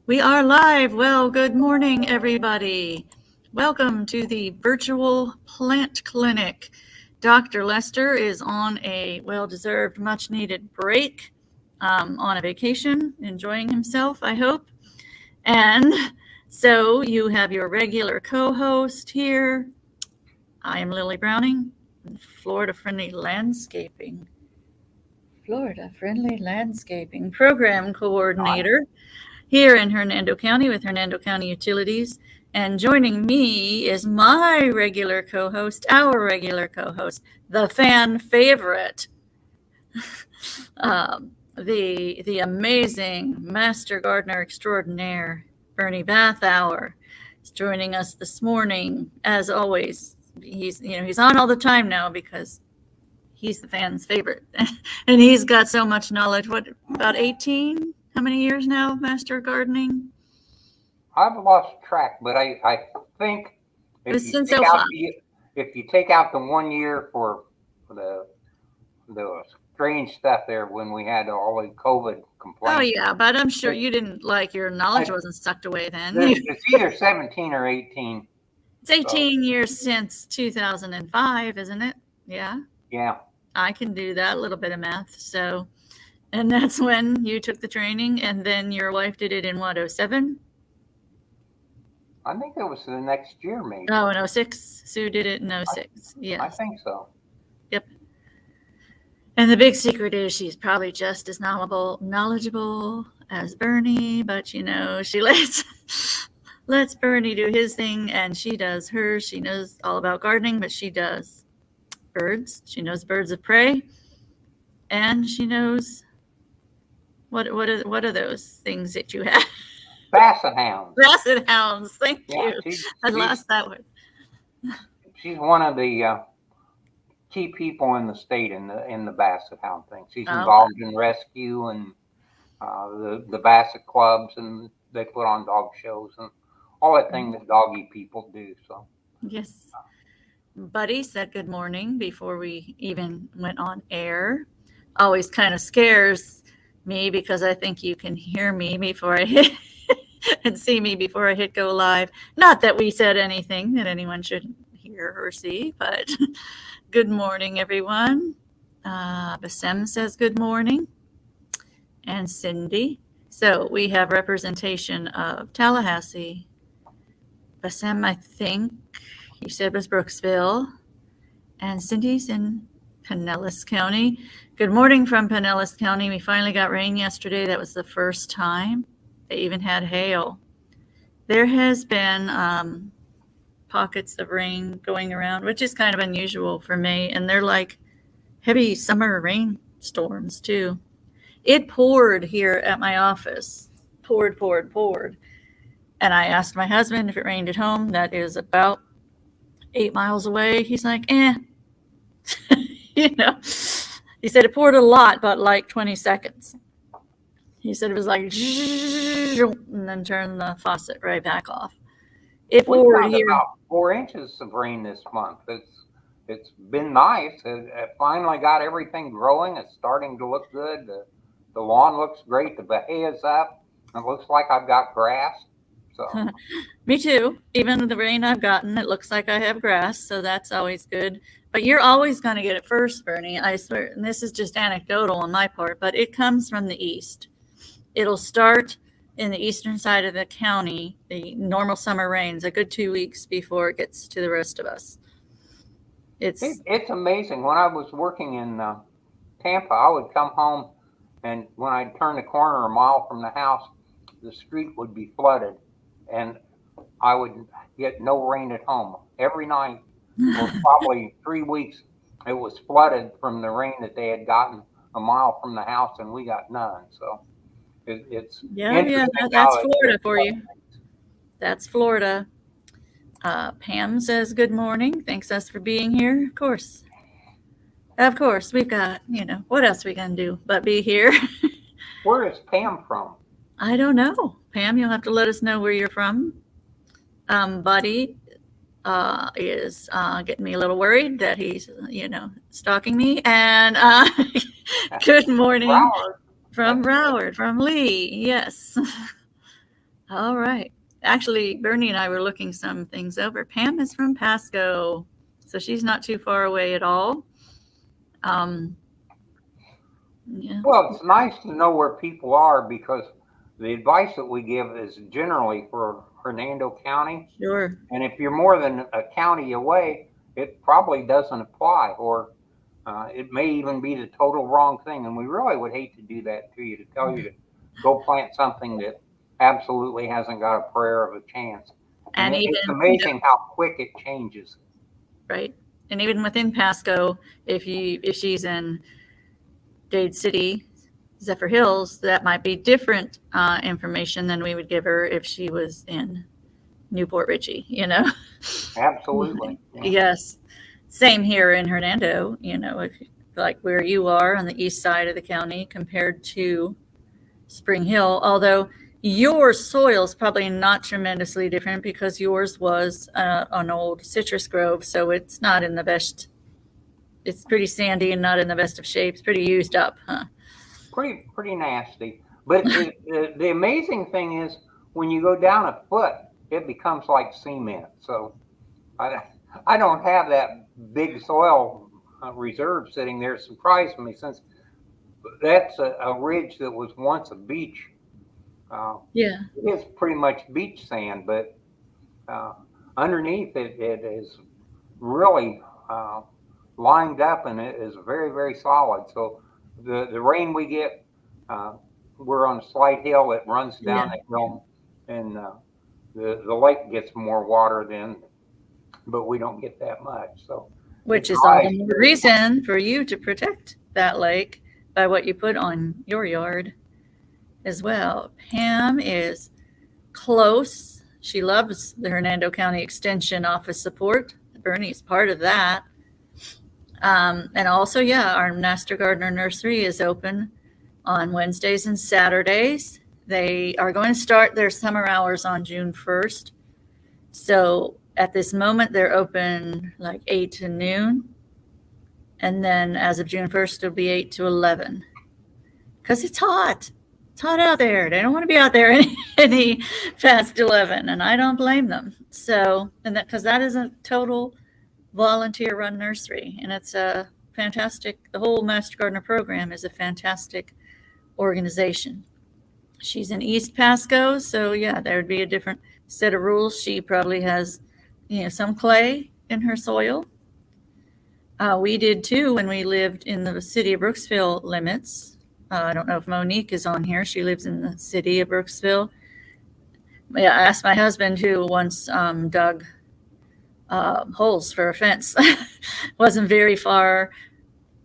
We are live. Well, good morning, everybody. Welcome to the virtual plant clinic. Dr. Lester is on a well-deserved, much-needed break, on a vacation, enjoying himself, I hope. And so you have your regular co-host here. I am Lily Browning, Florida Friendly Landscaping Program Coordinator here in Hernando County with Hernando County Utilities. And joining me is my regular co-host, our regular co-host, the fan favorite, the amazing master gardener extraordinaire, Bernie Bathauer, is joining us this morning. As always, he's on all the time now because he's the fan's favorite, and he's got so much knowledge. What, about 18? How many years now, master gardening? I've lost track, but I think if you take out the 1 year for the strange stuff there when we had all the COVID complaints. Oh yeah, but I'm sure you didn't, like, your knowledge wasn't sucked away then. It's either 17 or 18. It's 18 years since 2005, isn't it? Yeah. Yeah. I can do that, a little bit of math. So, and that's when you took the training, and then your wife did it in what, 07? I think it was the next year, maybe. Oh, in 06. Sue did it in 06. Yes. I think so. Yep. And the big secret is she's probably just as knowledgeable as Bernie, but she lets Bernie do his thing, and she does hers. She knows all about gardening, but she does birds. She knows birds of prey, and she knows what are those things that you have? Basset hounds. Basset hounds. Thank you. I lost that one. She's one of the key people in the state in the Basset hound thing. She's involved in rescue and the Basset clubs, and they put on dog shows and all that thing that doggy people do. So yes. Buddy said good morning before we even went on air. Always kind of scares me because I think you can hear me before I hit and see me before I hit go live. Not that we said anything that anyone should hear or see, but good morning, everyone. Bassem says good morning. And Cindy. So we have representation of Tallahassee. Bassem, I think you said was Brooksville. And Cindy's in Pinellas County. Good morning from Pinellas County. We finally got rain yesterday. That was the first time. They even had hail. There has been pockets of rain going around, which is kind of unusual for me. And they're like heavy summer rainstorms too. It poured here at my office. Poured. And I asked my husband if it rained at home. That is about 8 miles away. He's like, He said it poured a lot, but like 20 seconds. He said it was like, and then turned the faucet right back off. It poured here. About 4 inches of rain this month. It's been nice. It finally got everything growing. It's starting to look good. The lawn looks great. The bahia's up. It looks like I've got grass. So. Me too. Even with the rain I've gotten, it looks like I have grass, so that's always good. But you're always going to get it first, Bernie. I swear. And this is just anecdotal on my part, but it comes from the east. It'll start in the eastern side of the county, the normal summer rains, a good 2 weeks before it gets to the rest of us. It's amazing. When I was working in Tampa, I would come home, and when I'd turn the corner a mile from the house, the street would be flooded, and I would get no rain at home. Every night for probably 3 weeks, it was flooded from the rain that they had gotten a mile from the house, and we got none. So it's that's Florida for you. That's Florida. Pam says good morning. Thanks us for being here. Of course, we've got, what else are we going to do but be here? Where is Pam from? I don't know. Pam, you'll have to let us know where you're from. Buddy is getting me a little worried that he's, stalking me. And good morning from Broward, from Lee. Yes. All right. Actually, Bernie and I were looking some things over. Pam is from Pasco, so she's not too far away at all. Um, yeah, Well, it's nice to know where people are because the advice that we give is generally for Hernando County. sure. And if you're more than a county away, it probably doesn't apply, or it may even be the total wrong thing. And we really would hate to do that to you, to tell you to go plant something that absolutely hasn't got a prayer of a chance. And And even, it's amazing how quick it changes. right. And even within Pasco, if she's in Dade City, Zephyr Hills, that might be different information than we would give her if she was in Newport Richey, Absolutely. Yeah. Yes. Same here in Hernando, if like where you are on the east side of the county compared to Spring Hill, although your soil is probably not tremendously different because yours was an old citrus grove, so it's not in the best. It's pretty sandy and not in the best of shapes. Pretty used up, huh? Pretty nasty. But the amazing thing is when you go down a foot, it becomes like cement. So I don't have that big soil reserve sitting there. It surprised me since that's a ridge that was once a beach. Yeah. It's pretty much beach sand, but underneath it is really lined up, and it is very, very solid. So the rain we get, we're on a slight hill that runs down that hill, and the lake gets more water then, but we don't get that much. So Which is all the more reason for you to protect that lake by what you put on your yard as well. Pam is close. She loves the Hernando County Extension Office support. Bernie's part of that. And also, our Master Gardener Nursery is open on Wednesdays and Saturdays. They are going to start their summer hours on June 1st. So at this moment, they're open like 8 to noon. And then as of June 1st, it'll be 8 to 11. Because it's hot. It's hot out there. They don't want to be out there any past 11. And I don't blame them. So, because that is a total volunteer run nursery. And it's a fantastic, the whole Master Gardener program is a fantastic organization. She's in East Pasco. So there would be a different set of rules. She probably has, some clay in her soil. We did too when we lived in the city of Brooksville limits. I don't know if Monique is on here. She lives in the city of Brooksville. I asked my husband, who once dug holes for a fence, wasn't very far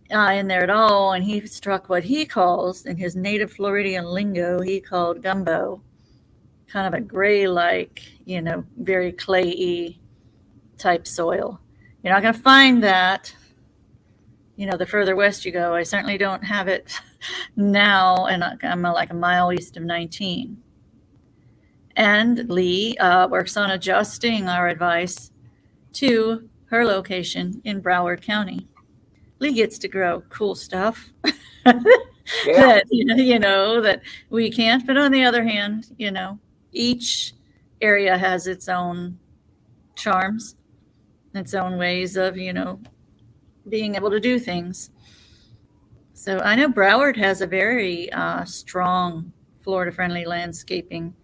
in there at all, and he struck what he calls, in his native Floridian lingo, he called gumbo, kind of a gray-like, very clayey type soil. You're not going to find that, the further west you go. I certainly don't have it now, and I'm like a mile east of 19. And Lee works on adjusting our advice to her location in Broward County. Lee gets to grow cool stuff that that we can't. But on the other hand, each area has its own charms, its own ways of being able to do things. So I know Broward has a very strong Florida-friendly landscaping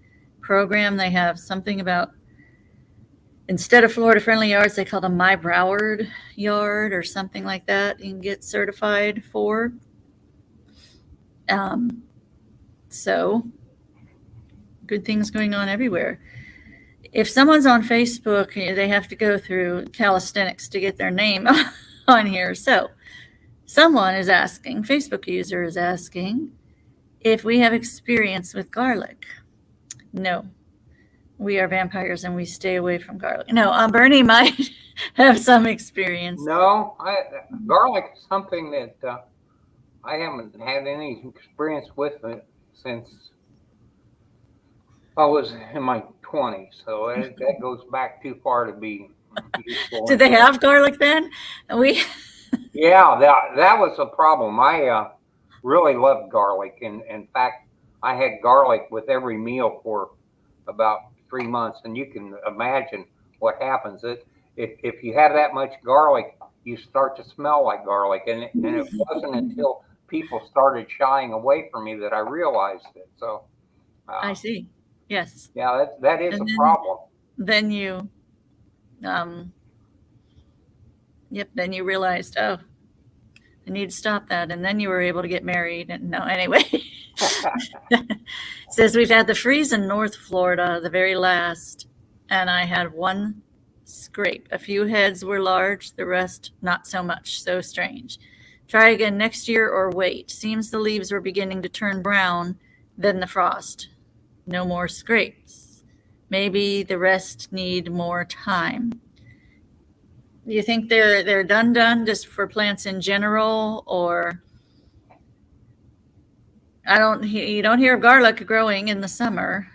program. They have something about, instead of Florida-friendly yards, they call them My Broward Yard or something like that. You can get certified for. So good things going on everywhere. If someone's on Facebook, they have to go through calisthenics to get their name on here. So someone is asking, Facebook user is asking, if we have experience with garlic. No. We are vampires and we stay away from garlic. No, Bernie might have some experience. No, garlic is something that I haven't had any experience with it since I was in my 20s. So that goes back too far to be useful. Did they have garlic then? Yeah, that was a problem. I really loved garlic. And in fact, I had garlic with every meal for about 3 months, and you can imagine what happens. If you have that much garlic, you start to smell like garlic, and it wasn't until people started shying away from me that I realized it. So, I see. Yes. yeah, that is And a problem. then you, then you realized, oh, I need to stop that. And then you were able to get married. And no, anyway. It says we've had the freeze in North Florida, the very last, and I had one scrape. A few heads were large, the rest not so much. So strange. Try again next year or wait. Seems the leaves were beginning to turn brown, then the frost. No more scrapes. Maybe the rest need more time. Do you think they're done just for plants in general, or you don't hear of garlic growing in the summer?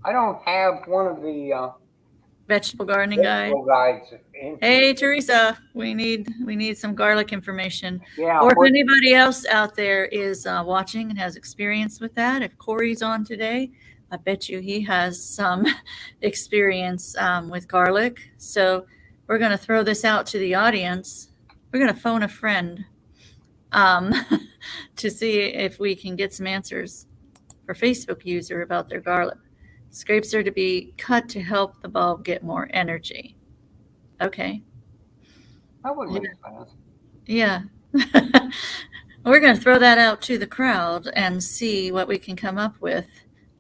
I don't have one of the Vegetable gardening guide. vegetable guides. Hey Teresa, we need some garlic information. Yeah, Or if anybody else out there is watching and has experience with that, if Corey's on today, I bet you he has some experience with garlic. So we're going to throw this out to the audience. We're going to phone a friend to see if we can get some answers for Facebook user about their garlic. Scrapes are to be cut to help the bulb get more energy. Okay. that would make sense. Yeah. We're going to throw that out to the crowd and see what we can come up with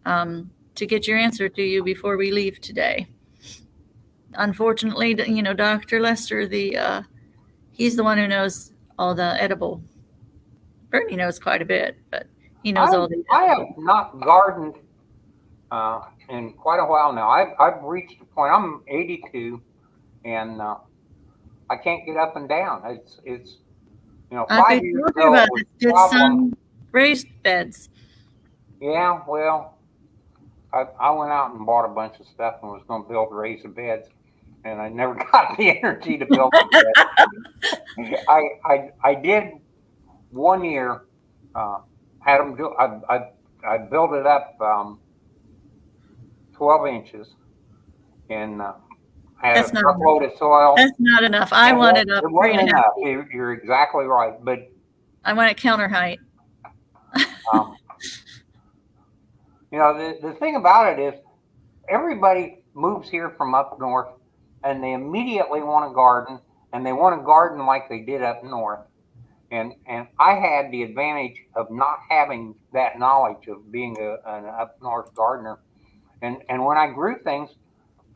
to get your answer to you before we leave today. Unfortunately, Dr. Lester, he's the one who knows all the edible. Bernie knows quite a bit, but he knows all the. I have not gardened in quite a while now. I've reached a point. I'm 82, and I can't get up and down. It's I 5 years told you ago about was it. Did problem. some raised beds. Yeah, well, I went out and bought a bunch of stuff and was going to build raised beds, and I never got the energy to build the bed. I did 1 year. Had them do. I built it up 12 inches, and had That's a not truckload of soil. That's not enough. I want it up It wasn't 3.5 enough. feet. You're exactly right, but I want it counter height. the thing about it is everybody moves here from up north, and they immediately want to garden, and they want to garden like they did up north. And I had the advantage of not having that knowledge of being an up north gardener. And when I grew things,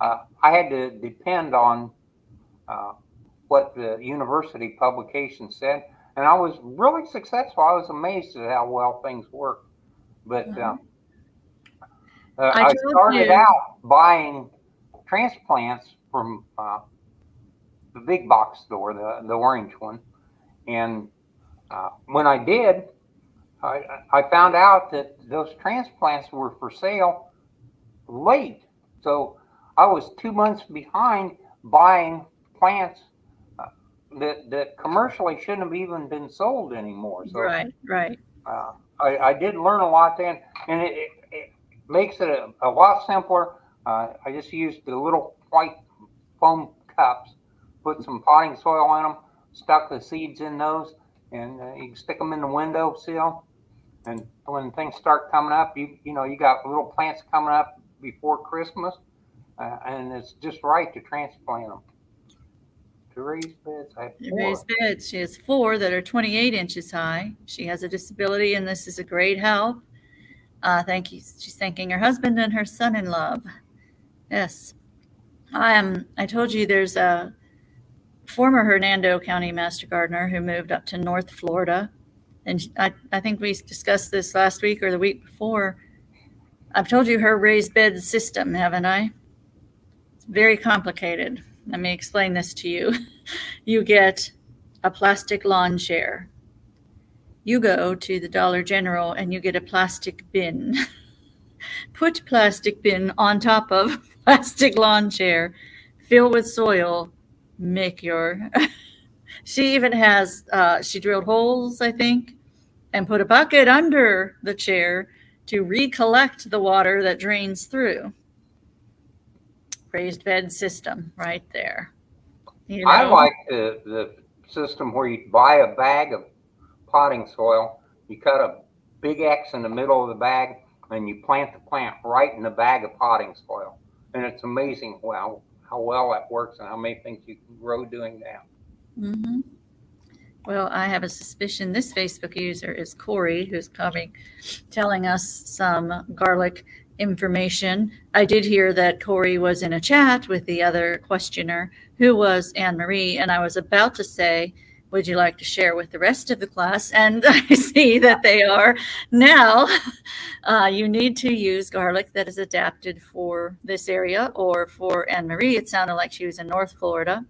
I had to depend on what the university publication said. And I was really successful. I was amazed at how well things worked. But I started out buying transplants from the big box store, the orange one. And when I did, I found out that those transplants were for sale late. So I was 2 months behind buying plants that commercially shouldn't have even been sold anymore. So Right. I did learn a lot then, and it makes it a lot simpler. I just used the little white foam cups, put some potting soil in them, stuck the seeds in those, and you can stick them in the windowsill. And when things start coming up, you got little plants coming up before Christmas, and it's just right to transplant them. To raised beds, I have 4. Raised beds. She has 4 that are 28 inches high. She has a disability, and this is a great help. Thank you. She's thanking her husband and her son-in-law. Yes. I told you there's a former Hernando County Master Gardener who moved up to North Florida. And I think we discussed this last week or the week before. I've told you her raised bed system, haven't I? It's very complicated. Let me explain this to you. You get a plastic lawn chair. You go to the Dollar General and you get a plastic bin. Put plastic bin on top of plastic lawn chair, fill with soil, make your... She even has, she drilled holes, I think, and put a bucket under the chair to recollect the water that drains through. raised bed system right there. You I know? like the system where you buy a bag of potting soil, you cut a big X in the middle of the bag, and you plant the plant right in the bag of potting soil. And it's amazing how well that works and how many things you can grow doing that. Mm-hmm. Well, I have a suspicion this Facebook user is Corey, who's coming, telling us some garlic information. I did hear that Corey was in a chat with the other questioner, who was Anne Marie, and I was about to say, would you like to share with the rest of the class? And I see that they are now. You need to use garlic that is adapted for this area, or for Anne Marie, it sounded like she was in North Florida,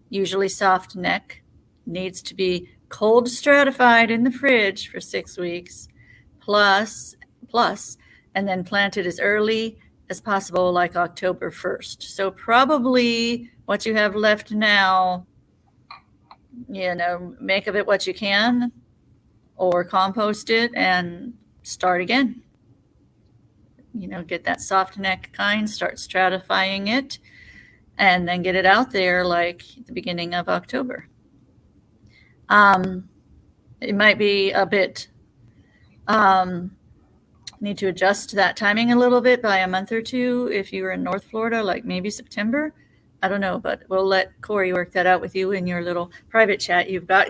usually soft neck, needs to be cold stratified in the fridge for 6 weeks, plus, and then planted as early as possible, like October 1st. So probably what you have left now, make of it what you can, or compost it and start again. Get that soft neck kind, start stratifying it, and then get it out there like the beginning of October. It might be a bit, need to adjust that timing a little bit by a month or two if you were in North Florida, like maybe September. I don't know, but we'll let Corey work that out with you in your little private chat you've got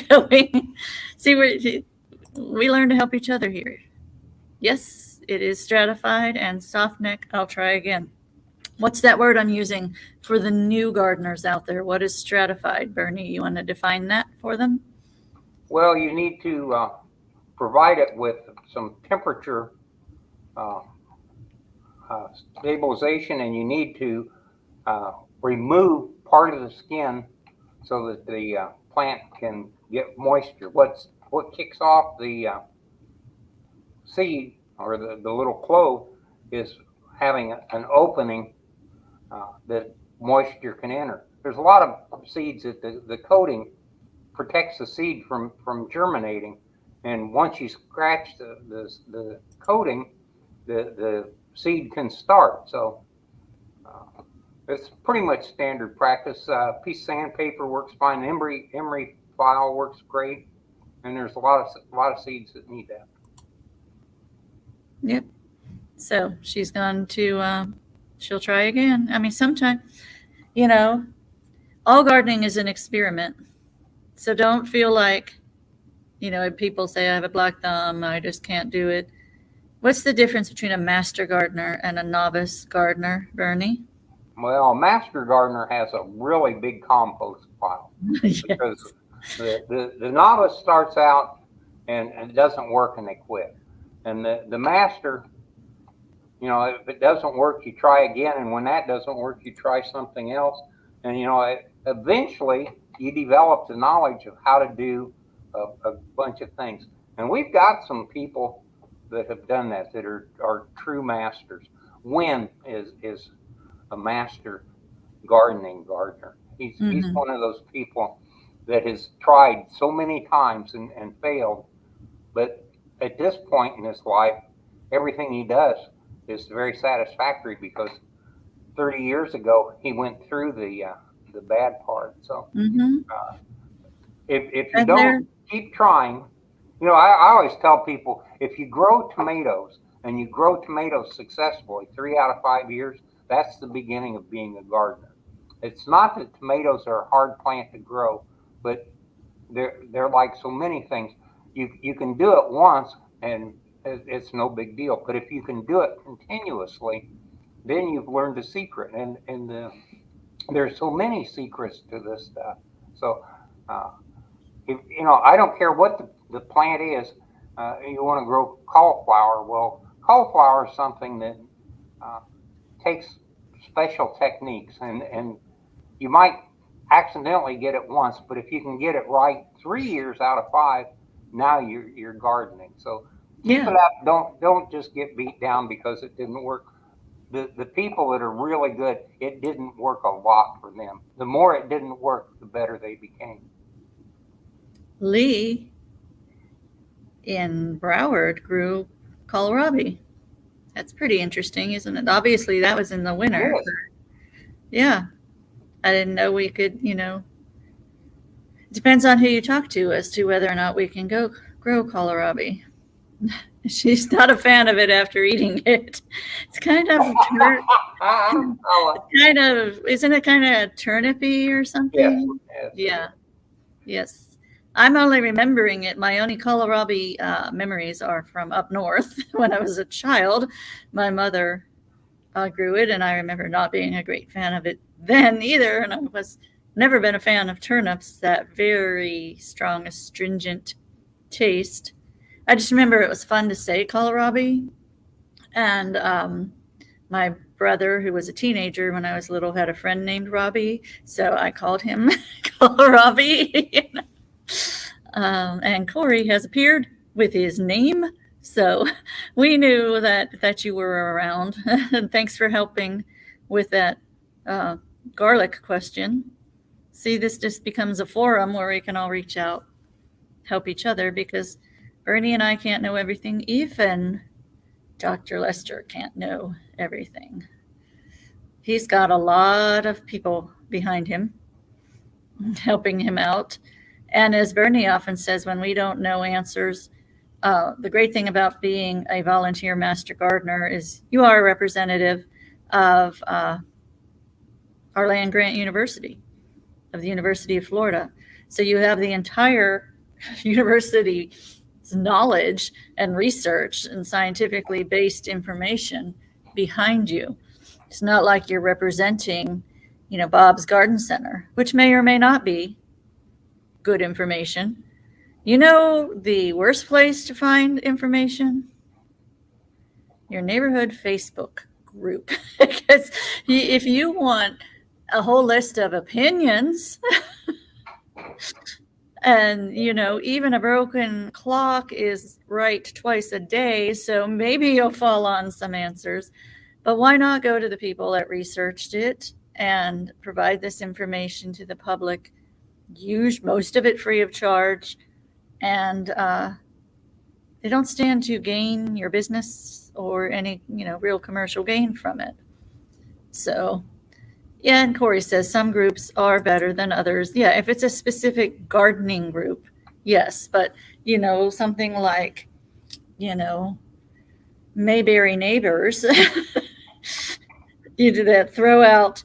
going. See, we learn to help each other here. Yes, it is stratified and soft neck. I'll try again. What's that word I'm using for the new gardeners out there? What is stratified, Bernie? You want to define that for them? Well, you need to provide it with some temperature stabilization, and you need to remove part of the skin so that the plant can get moisture. What kicks off the seed, or the little clove, is having an opening that moisture can enter. There's a lot of seeds that the coating protects the seed from germinating, and once you scratch the coating, the seed can start. So it's pretty much standard practice. Piece of sandpaper works fine. Emery file works great, and there's a lot of seeds that need that. Yep. So she's gone to, she'll try again. I mean, sometimes, all gardening is an experiment. So don't feel like, people say I have a black thumb, I just can't do it. What's the difference between a master gardener and a novice gardener, Bernie? Well, a master gardener has a really big compost pile. Yes. Because the novice starts out and it doesn't work and they quit. And the master, if it doesn't work, you try again. And when that doesn't work, you try something else. And, eventually you develop the knowledge of how to do a bunch of things. And we've got some people that have done that are true masters. Wynn is a master gardening gardener. He's one of those people that has tried so many times and failed. But at this point in his life, everything he does is very satisfactory, because 30 years ago he went through the bad part. So if you don't keep trying, I always tell people, if you grow tomatoes and you grow tomatoes successfully 3 out of 5 years, that's the beginning of being a gardener. It's not that tomatoes are a hard plant to grow, but they're like so many things. You can do it once and it's no big deal. But if you can do it continuously, then you've learned the secret. And there's so many secrets to this stuff. So, I don't care what the plant is. You want to grow cauliflower. Well, cauliflower is something that takes special techniques, and you might accidentally get it once, but if you can get it right 3 years out of 5, now you're gardening. So keep it up. Don't just get beat down because it didn't work. The people that are really good, it didn't work a lot for them. The more it didn't work, the better they became. Lee in Broward grew kohlrabi. That's pretty interesting, isn't it? Obviously, that was in the winter. Yes. Yeah. I didn't know we could, it depends on who you talk to as to whether or not we can go grow kohlrabi. She's not a fan of it after eating it. It's kind of Oh, isn't it kind of turnipy or yes, something? yes, it Yeah. is. Yes. I'm only remembering it. My only kohlrabi memories are from up north when I was a child. My mother grew it, and I remember not being a great fan of it then either. And I was never been a fan of turnips, that very strong, astringent taste. I just remember it was fun to say kohlrabi. And my brother, who was a teenager when I was little, had a friend named Robbie. So I called him kohlrabi. And Corey has appeared with his name. So we knew that you were around. And thanks for helping with that garlic question. See, this just becomes a forum where we can all reach out, help each other, because Bernie and I can't know everything. Even Dr. Lester can't know everything. He's got a lot of people behind him helping him out. And as Bernie often says, when we don't know answers, the great thing about being a volunteer master gardener is you are a representative of our land grant university, of the University of Florida. So you have the entire university's knowledge and research and scientifically based information behind you. It's not like you're representing, Bob's Garden Center, which may or may not be good information. The worst place to find information? Your neighborhood Facebook group. Because if you want a whole list of opinions, and even a broken clock is right twice a day, so maybe you'll fall on some answers. But why not go to the people that researched it and provide this information to the public? Use most of it free of charge, and they don't stand to gain your business or any real commercial gain from it. So yeah, and Corey says some groups are better than others. Yeah, if it's a specific gardening group, yes, but something like Mayberry Neighbors, you do that, throw out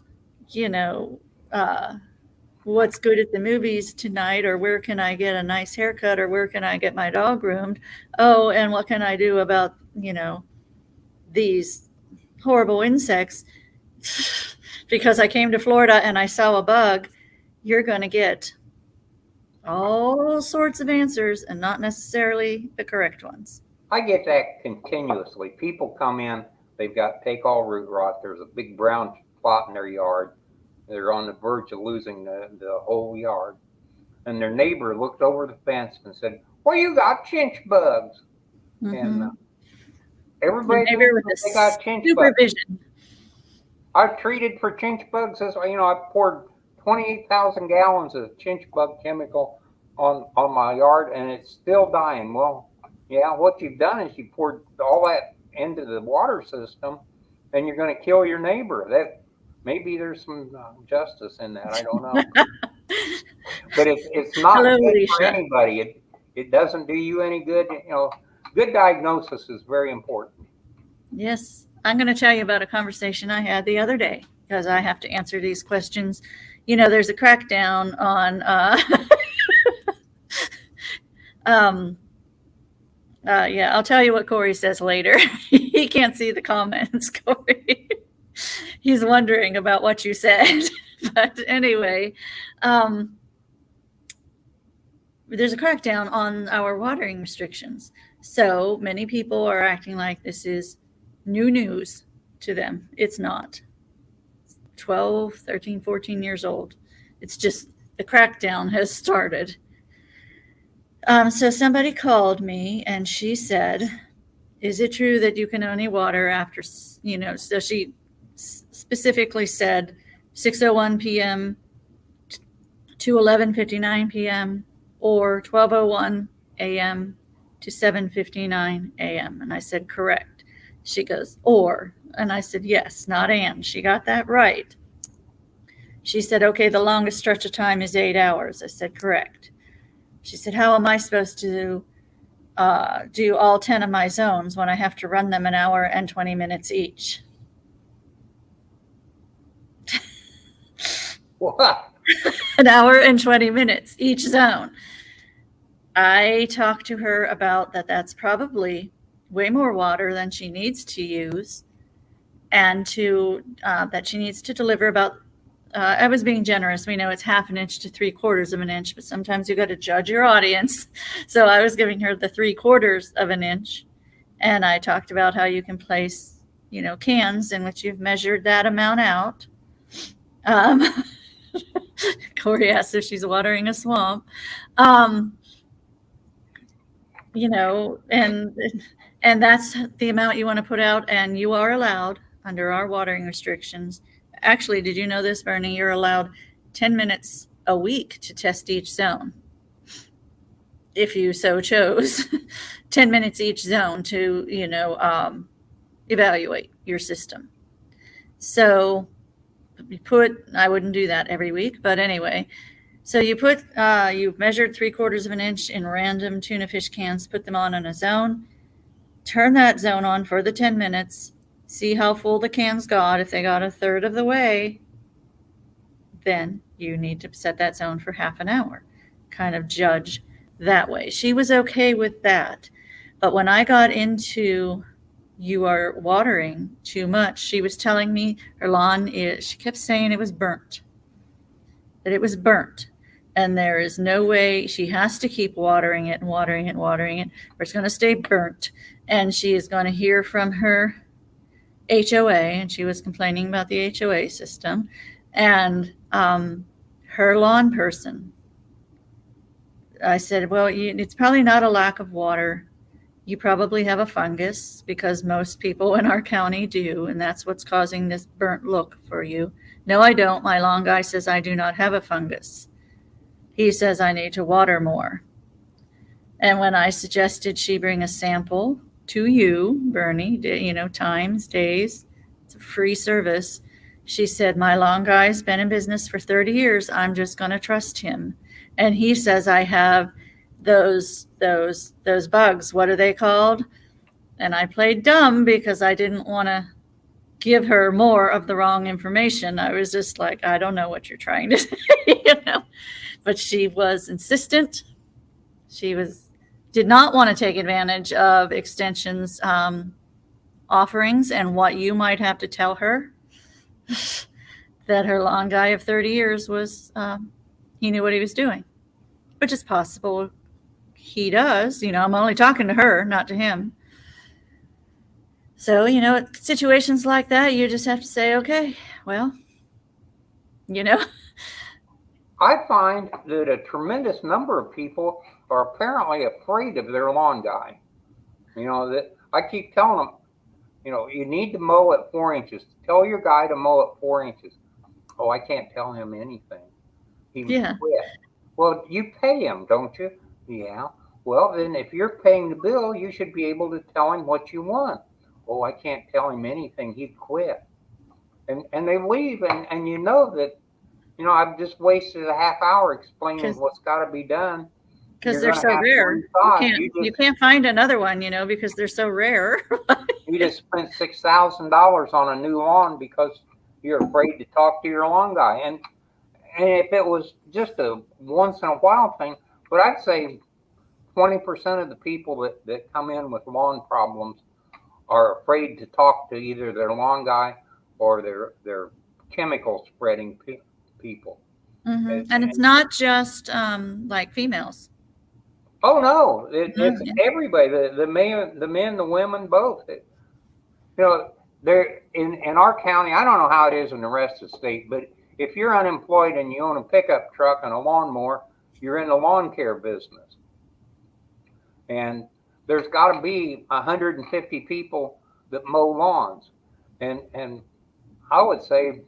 uh, what's good at the movies tonight, or where can I get a nice haircut, or where can I get my dog groomed? Oh, and what can I do about these horrible insects? Because I came to Florida and I saw a bug. You're going to get all sorts of answers and not necessarily the correct ones. I get that continuously. People come in, they've got take all root rot. There's a big brown spot in their yard. They're on the verge of losing the whole yard. And their neighbor looked over the fence and said, "Well, you got chinch bugs." And everybody Maybe with they got chinch bugs. supervision. I've treated for chinch bugs as I poured 28,000 gallons of chinch bug chemical on my yard, and it's still dying. Well, yeah, what you've done is you poured all that into the water system, and you're going to kill your neighbor. That maybe there's some justice in that. I don't know, but it's not Hello, good Alicia. for anybody. It doesn't do you any good. Good diagnosis is very important. Yes. I'm going to tell you about a conversation I had the other day, because I have to answer these questions. There's a crackdown on yeah, I'll tell you what Corey says later. He can't see the comments, Corey. He's wondering about what you said. But anyway, there's a crackdown on our watering restrictions. So many people are acting like this is new news to them. It's not. 12, 13, 14 years old. It's just the crackdown has started. So somebody called me and she said, "Is it true that you can only water after, so she specifically said 6:01 p.m. to 11:59 p.m. or 12:01 a.m. to 7:59 a.m. And I said, correct. She goes, or, and I said, yes, not and. She got that right. She said, okay, the longest stretch of time is 8 hours. I said, correct. She said, how am I supposed to do all 10 of my zones when I have to run them an hour and 20 minutes each? What? An hour and 20 minutes each zone. I talked to her about that. That's probably way more water than she needs to use, and that she needs to deliver about. I was being generous. We know it's 1/2 inch to 3/4 of an inch, but sometimes you got to judge your audience. So I was giving her the 3/4 of an inch, and I talked about how you can place, cans in which you've measured that amount out. Corey asked if she's watering a swamp. And that's the amount you want to put out, and you are allowed under our watering restrictions. Actually, did you know this, Bernie? You're allowed 10 minutes a week to test each zone, if you so chose. 10 minutes each zone to, evaluate your system. So I wouldn't do that every week, but anyway. So you've measured 3/4 of an inch in random tuna fish cans, put them on in a zone, turn that zone on for the 10 minutes, see how full the cans got. If they got 1/3 of the way, then you need to set that zone for 1/2 an hour, kind of judge that way. She was okay with that. But when I got into you are watering too much, she was telling me her lawn she kept saying it was burnt, that it was burnt. And there is no way, she has to keep watering it and watering it and watering it, or it's going to stay burnt. And she is going to hear from her HOA, and she was complaining about the HOA system. And her lawn person, I said, well, it's probably not a lack of water. You probably have a fungus, because most people in our county do, and that's what's causing this burnt look for you. No, I don't. My lawn guy says I do not have a fungus. He says I need to water more. And when I suggested she bring a sample to you, Bernie, times, days, it's a free service, she said, my lawn guy's been in business for 30 years. I'm just going to trust him. And he says I have those bugs. What are they called? And I played dumb because I didn't want to give her more of the wrong information. I was just like, I don't know what you're trying to say, But she was insistent. She did not want to take advantage of Extension's offerings and what you might have to tell her that her lawn guy of 30 years was, he knew what he was doing, which is possible. He does, I'm only talking to her, not to him. So, situations like that, you just have to say, okay, well, I find that a tremendous number of people are apparently afraid of their lawn guy. That I keep telling them, you need to mow at 4 inches. Tell your guy to mow at 4 inches. Oh, I can't tell him anything. He quit. Well, you pay him, don't you? Yeah. Well, then if you're paying the bill, you should be able to tell him what you want. Oh, I can't tell him anything. He'd quit. And they leave, and that, I've just wasted a 1/2 hour explaining what's got to be done. Because they're so rare. You can't find another one, because they're so rare. You just spent $6,000 on a new lawn because you're afraid to talk to your lawn guy. And if it was just a once in a while thing, but I'd say 20% of the people that come in with lawn problems are afraid to talk to either their lawn guy or their chemical spreading people. Mm-hmm. And it's not just like females. Oh no, it's everybody. The men, the women, both. They're in our county. I don't know how it is in the rest of the state, but if you're unemployed and you own a pickup truck and a lawnmower, you're in the lawn care business. And there's got to be 150 people that mow lawns, and I would say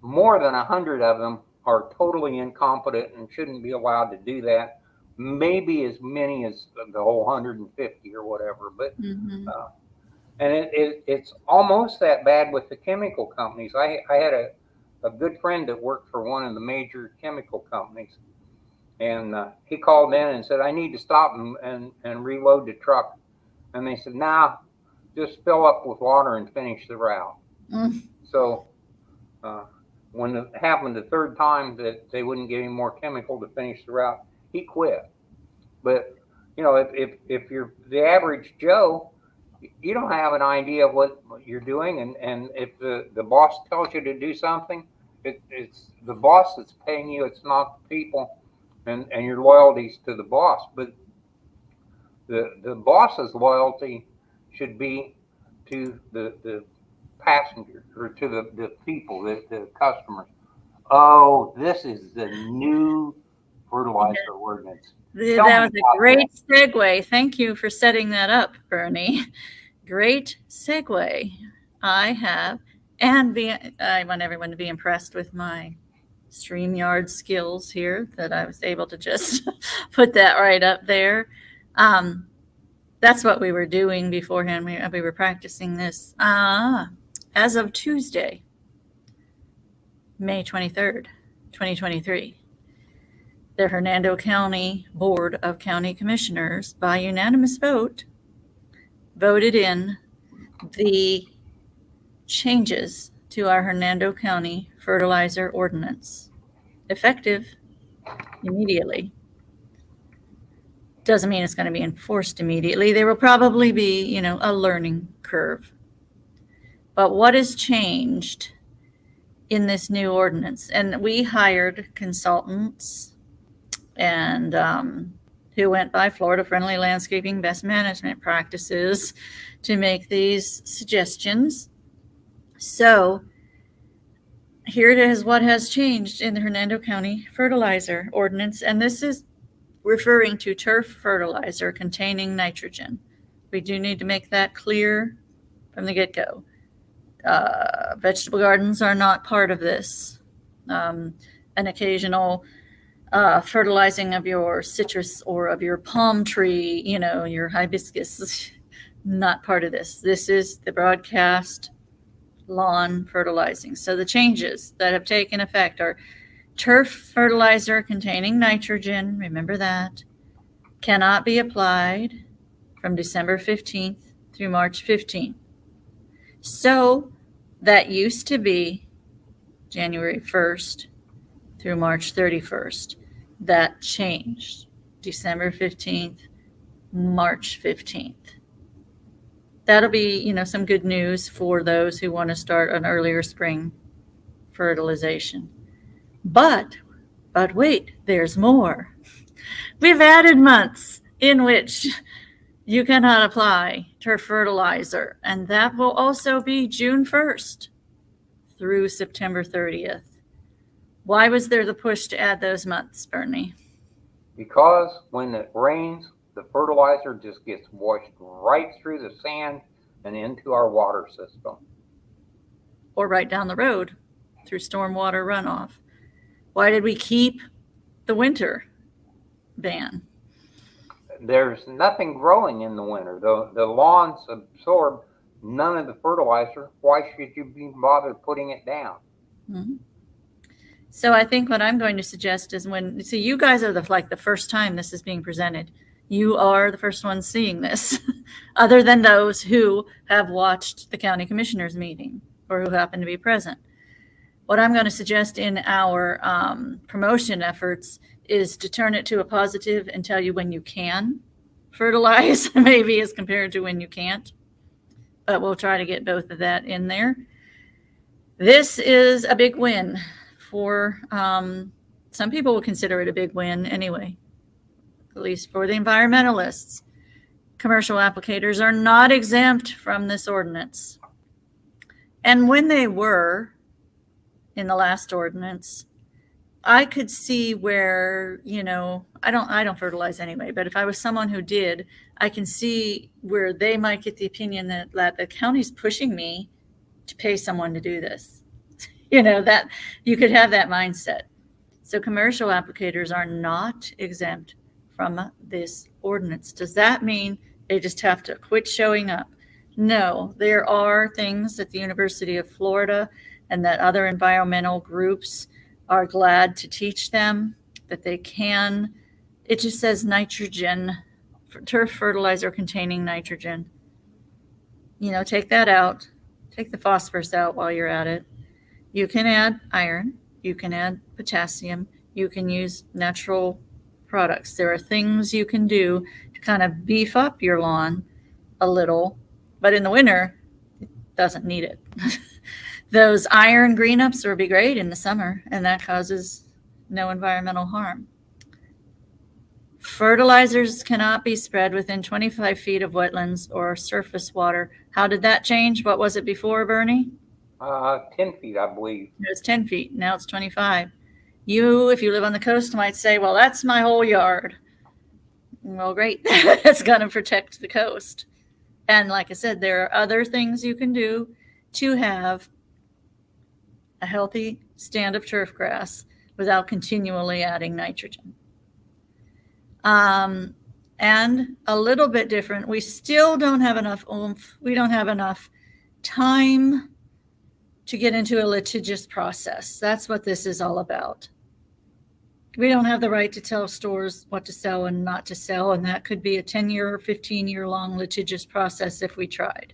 more than 100 of them are totally incompetent and shouldn't be allowed to do that. Maybe as many as the whole 150 or whatever, but and it's almost that bad with the chemical companies. I had a good friend that worked for one of the major chemical companies. And he called in and said, I need to stop and reload the truck. And they said, nah, just fill up with water and finish the route. Mm. So when it happened the third time that they wouldn't get any more chemical to finish the route, he quit. But, you know, if you're the average Joe, you don't have an idea of what you're doing. And if the boss tells you to do something, it's the boss that's paying you. It's not the people and your loyalties to the boss. But the boss's loyalty should be to the passenger or to the people, the customers. Oh, this is the new fertilizer ordinance. That was a great segue. Thank you for setting that up, Bernie. Great segue. I want everyone to be impressed with my StreamYard skills here, that I was able to just put that right up there. That's what we were doing beforehand. We were practicing this. As of Tuesday, May 23rd, 2023, the Hernando County Board of County Commissioners, by unanimous vote, voted in the changes to our Hernando County fertilizer ordinance, effective immediately. Doesn't mean it's going to be enforced immediately. There will probably be, a learning curve. But what has changed in this new ordinance? And we hired consultants and who went by Florida Friendly Landscaping Best Management Practices to make these suggestions. So here it is, what has changed in the Hernando County fertilizer ordinance. And this is referring to turf fertilizer containing nitrogen. We do need to make that clear from the get-go. Vegetable gardens are not part of this. An occasional fertilizing of your citrus or of your palm tree, your hibiscus, not part of this. This is the broadcast lawn fertilizing. So the changes that have taken effect are turf fertilizer containing nitrogen, remember that, cannot be applied from December 15th through March 15th. So that used to be January 1st through March 31st. That changed December 15th, March 15th. That'll be, some good news for those who want to start an earlier spring fertilization. But wait, there's more. We've added months in which you cannot apply turf fertilizer, and that will also be June 1st through September 30th. Why was there the push to add those months, Bernie? Because when it rains, the fertilizer just gets washed right through the sand and into our water system. Or right down the road through stormwater runoff. Why did we keep the winter ban? There's nothing growing in the winter. The lawns absorb none of the fertilizer. Why should you be bothered putting it down? Mm-hmm. So I think what I'm going to suggest is you guys are the first time this is being presented. You are the first ones seeing this, other than those who have watched the county commissioners meeting or who happen to be present. What I'm going to suggest in our promotion efforts is to turn it to a positive and tell you when you can fertilize, maybe as compared to when you can't. But we'll try to get both of that in there. This is a big win for some people will consider it a big win anyway, at least for the environmentalists. Commercial applicators are not exempt from this ordinance. And when they were in the last ordinance, I could see where, I don't fertilize anyway, but if I was someone who did, I can see where they might get the opinion that the county's pushing me to pay someone to do this. That you could have that mindset. So commercial applicators are not exempt from this ordinance. Does that mean they just have to quit showing up? No, there are things at the University of Florida and that other environmental groups are glad to teach them that they can. It just says nitrogen, turf fertilizer containing nitrogen. Take that out. Take the phosphorus out while you're at it. You can add iron. You can add potassium. You can use natural products. There are things you can do to kind of beef up your lawn a little, but in the winter, it doesn't need it. Those iron green ups would be great in the summer, and that causes no environmental harm. Fertilizers cannot be spread within 25 feet of wetlands or surface water. How did that change? What was it before, Bernie? 10 feet, I believe. It was 10 feet. Now it's 25. You, if you live on the coast, might say, well, that's my whole yard. Well, great. That's going to protect the coast. And like I said, there are other things you can do to have a healthy stand of turf grass without continually adding nitrogen. And a little bit different, we still don't have enough oomph. We don't have enough time to get into a litigious process. That's what this is all about. We don't have the right to tell stores what to sell and not to sell, and that could be a 10-year or 15-year long litigious process if we tried.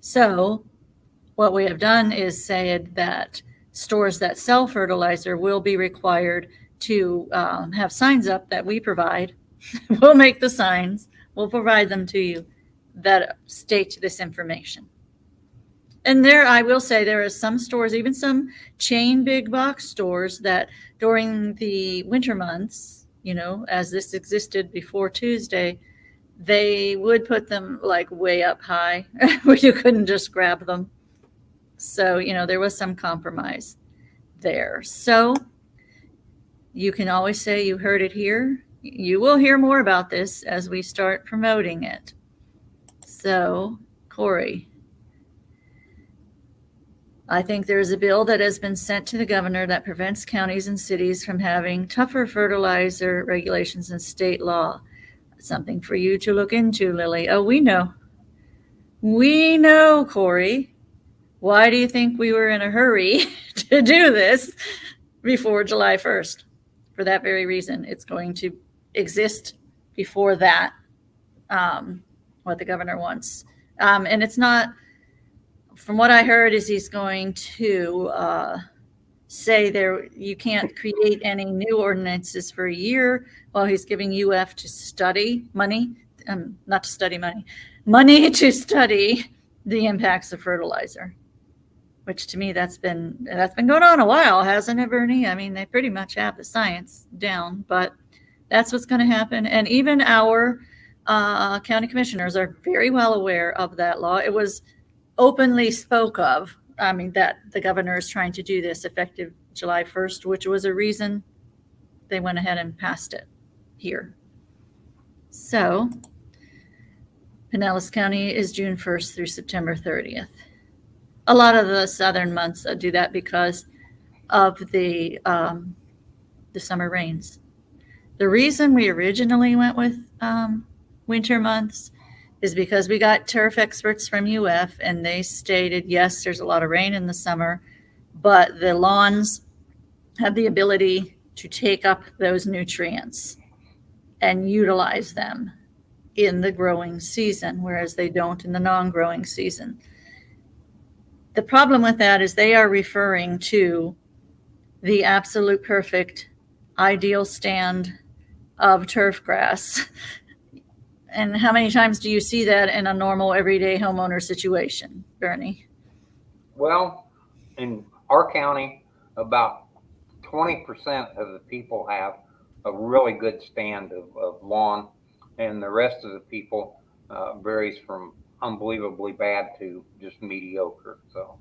So what we have done is said that stores that sell fertilizer will be required to have signs up that we provide. We'll make the signs. We'll provide them to you that state this information. And there, I will say, there are some stores, even some chain big box stores, that during the winter months, as this existed before Tuesday, they would put them like way up high where you couldn't just grab them. So, there was some compromise there. So you can always say you heard it here. You will hear more about this as we start promoting it. So, Corey, I think there's a bill that has been sent to the governor that prevents counties and cities from having tougher fertilizer regulations in state law. Something for you to look into, Lily. Oh, we know. We know, Corey. Why do you think we were in a hurry to do this before July 1st? For that very reason. It's going to exist before that, what the governor wants. And it's not, from what I heard, is he's going to say you can't create any new ordinances for a year while he's giving UF to study money to study the impacts of fertilizer, which to me, that's been going on a while, hasn't it, Bernie? I mean, they pretty much have the science down, but that's what's going to happen. And even our county commissioners are very well aware of that law. It was openly spoke of, that the governor is trying to do this effective July 1st, which was a reason they went ahead and passed it here. So Pinellas County is June 1st through September 30th. A lot of the southern months do that because of the summer rains. The reason we originally went with winter months is because we got turf experts from UF, and they stated, yes, there's a lot of rain in the summer, but the lawns have the ability to take up those nutrients and utilize them in the growing season, whereas they don't in the non-growing season. The problem with that is they are referring to the absolute perfect ideal stand of turf grass. And how many times do you see that in a normal everyday homeowner situation, Bernie? Well, in our county, about 20% of the people have a really good stand of lawn, and the rest of the people varies from unbelievably bad to just mediocre. So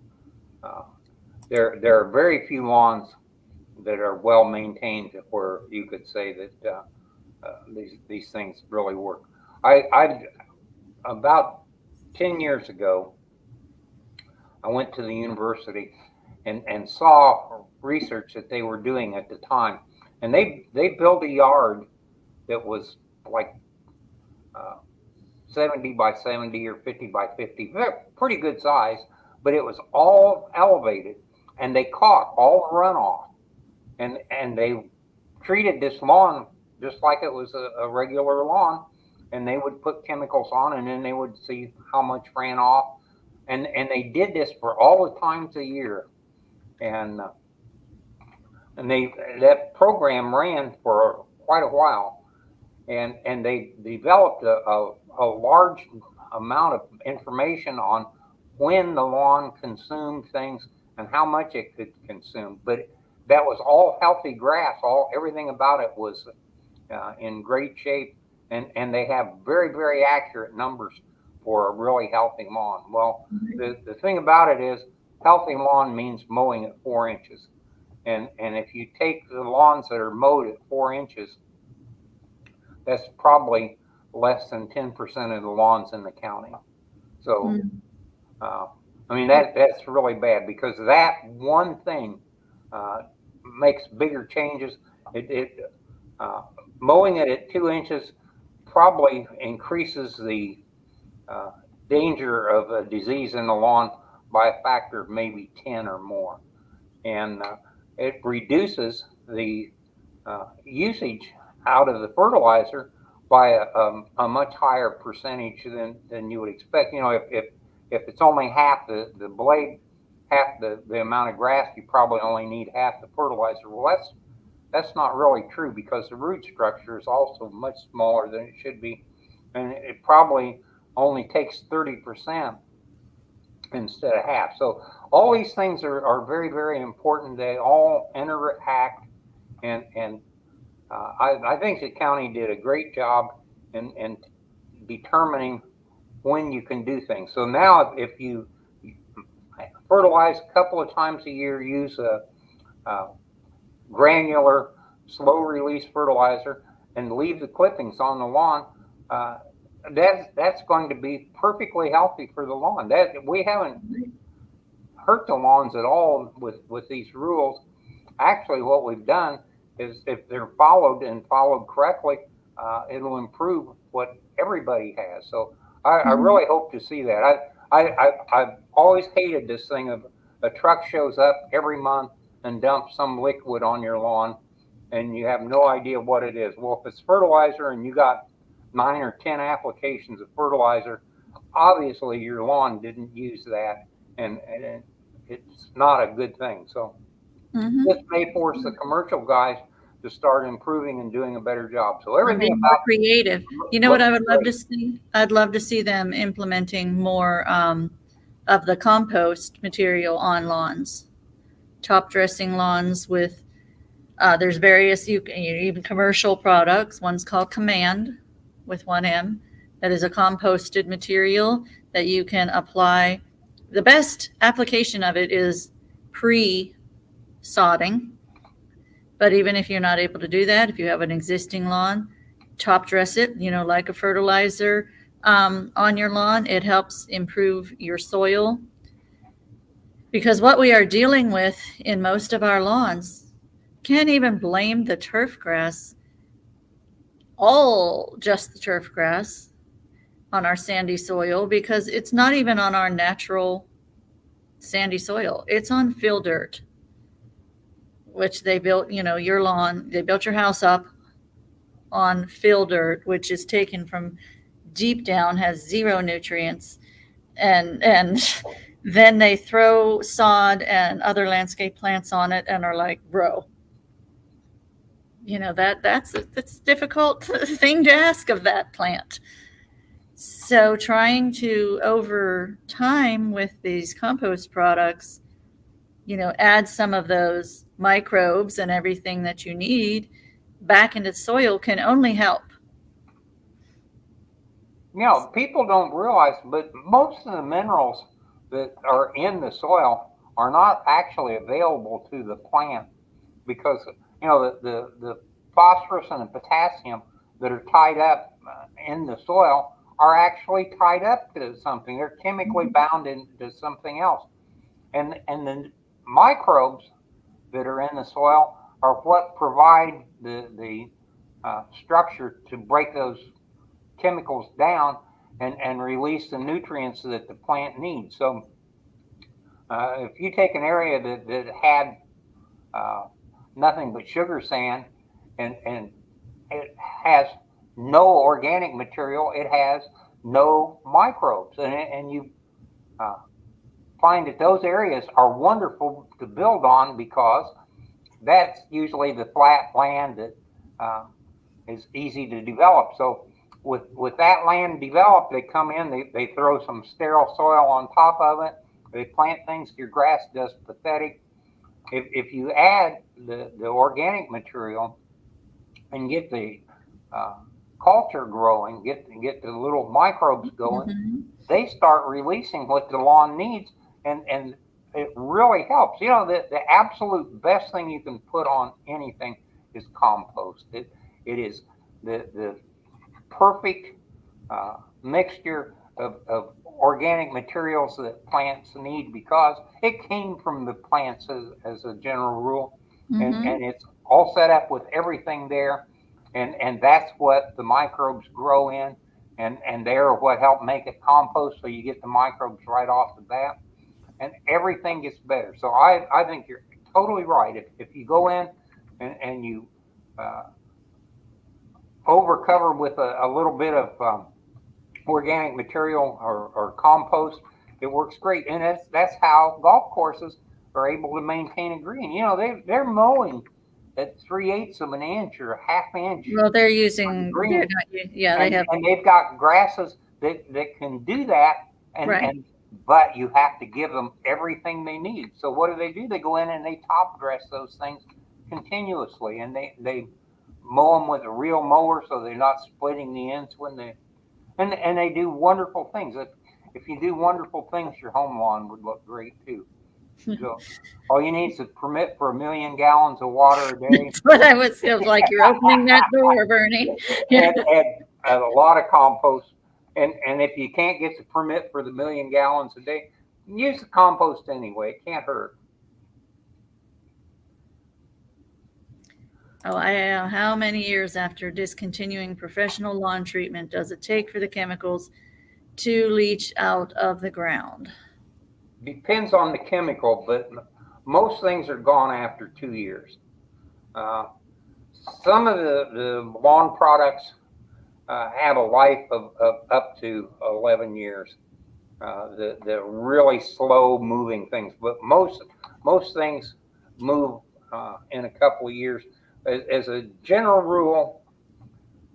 there are very few lawns that are well maintained where you could say that these things really work. I about 10 years ago, I went to the university and saw research that they were doing at the time, and they built a yard that was like 70 by 70 or 50 by 50, pretty good size, but it was all elevated, and they caught all the runoff, and they treated this lawn just like it was a regular lawn, and they would put chemicals on, and then they would see how much ran off, and they did this for all the times a year, and they that program ran for quite a while, and they developed a large amount of information on when the lawn consumed things and how much it could consume. But that was all healthy grass. Everything about it was in great shape, and they have very accurate numbers for a really healthy lawn. Well, the thing about it is, healthy lawn means mowing at 4 inches, and if you take the lawns that are mowed at 4 inches, that's probably less than 10% of the lawns in the county. So, I mean, that's really bad, because that one thing makes bigger changes. Mowing it at 2 inches probably increases the danger of a disease in the lawn by a factor of maybe 10 or more. And it reduces the usage out of the fertilizer by a much higher percentage than you would expect. You know, if it's only half the blade, half the amount of grass, you probably only need half the fertilizer. Well, that's not really true, because the root structure is also much smaller than it should be, and it probably only takes 30% instead of half. So all these things are very important. They all interact, and I think the county did a great job in determining when you can do things. So now if you fertilize a couple of times a year, use a granular, slow release fertilizer, and leave the clippings on the lawn, that's going to be perfectly healthy for the lawn. That we haven't hurt the lawns at all with these rules. Actually, what we've done is, if they're followed correctly, it'll improve what everybody has. So I really hope to see that. I've always hated this thing of a truck shows up every month and dumps some liquid on your lawn, and you have no idea what it is. Well, if it's fertilizer and you got 9 or 10 applications of fertilizer, obviously your lawn didn't use that, and it's not a good thing. So this may force the commercial guys to start improving and doing a better job. So everything more about creative. You know what I would love to see? I'd love to see them implementing more of the compost material on lawns, top dressing lawns with. There's various even commercial products. One's called Command with 1M, that is a composted material that you can apply. The best application of it is pre-sodding. But even if you're not able to do that, if you have an existing lawn, top dress it, like a fertilizer on your lawn. It helps improve your soil. Because what we are dealing with in most of our lawns, can't even blame the turf grass, just the turf grass on our sandy soil, because it's not even on our natural sandy soil. It's on fill dirt, which they built, your lawn, they built your house up on fill dirt, which is taken from deep down, has zero nutrients, and then they throw sod and other landscape plants on it and are like, bro, that's a difficult thing to ask of that plant. So trying to, over time with these compost products, add some of those microbes and everything that you need back into the soil can only help. People don't realize, but most of the minerals that are in the soil are not actually available to the plant, because the phosphorus and the potassium that are tied up in the soil are actually tied up to something. They're chemically bound into something else, and the microbes that are in the soil are what provide the structure to break those chemicals down and release the nutrients that the plant needs. So If you take an area that had nothing but sugar sand, and it has no organic material, it has no microbes, and you uh, find that those areas are wonderful to build on because that's usually the flat land that uh, is easy to develop. So with that land developed, they come in, they throw some sterile soil on top of it, they plant things. Your grass does pathetic. If you add the organic material and get the uh, culture growing, get the little microbes going, Mhm. they start releasing what the lawn needs, and it really helps. You know, the absolute best thing you can put on anything is compost. It is the perfect mixture of organic materials that plants need because it came from the plants as a general rule, Mhm. and it's all set up with everything there, and that's what the microbes grow in, and they're what help make it compost, so you get the microbes right off the bat, and everything gets better. So I think you're totally right. If you go in and you uh, overcover with a little bit of organic material or compost, it works great. And that's how golf courses are able to maintain a green. You know, they're mowing at 3/8 of an inch or a half inch Well, on they're greens, not, yeah, they have, and they've got grasses that can do that. right. And but you have to give them everything they need. So what do? They go in and they top dress those things continuously, and they mow them with a real mower so they're not splitting the ends when they and they do wonderful things. If you do wonderful things, your home lawn would look great too. So all you need is a permit for 1 million gallons of water a day, That's what it was like you're opening that door, Bernie. Yeah. and a lot of compost. And if you can't get the permit for the 1 million gallons a day, use the compost anyway. It can't hurt. Oh, how many years after discontinuing professional lawn treatment does it take for the chemicals to leach out of the ground? Depends on the chemical, but most things are gone after 2 years. Uh, some of the lawn products have a life of up to 11 years. The really slow moving things, but most things move in a couple of years. As a general rule,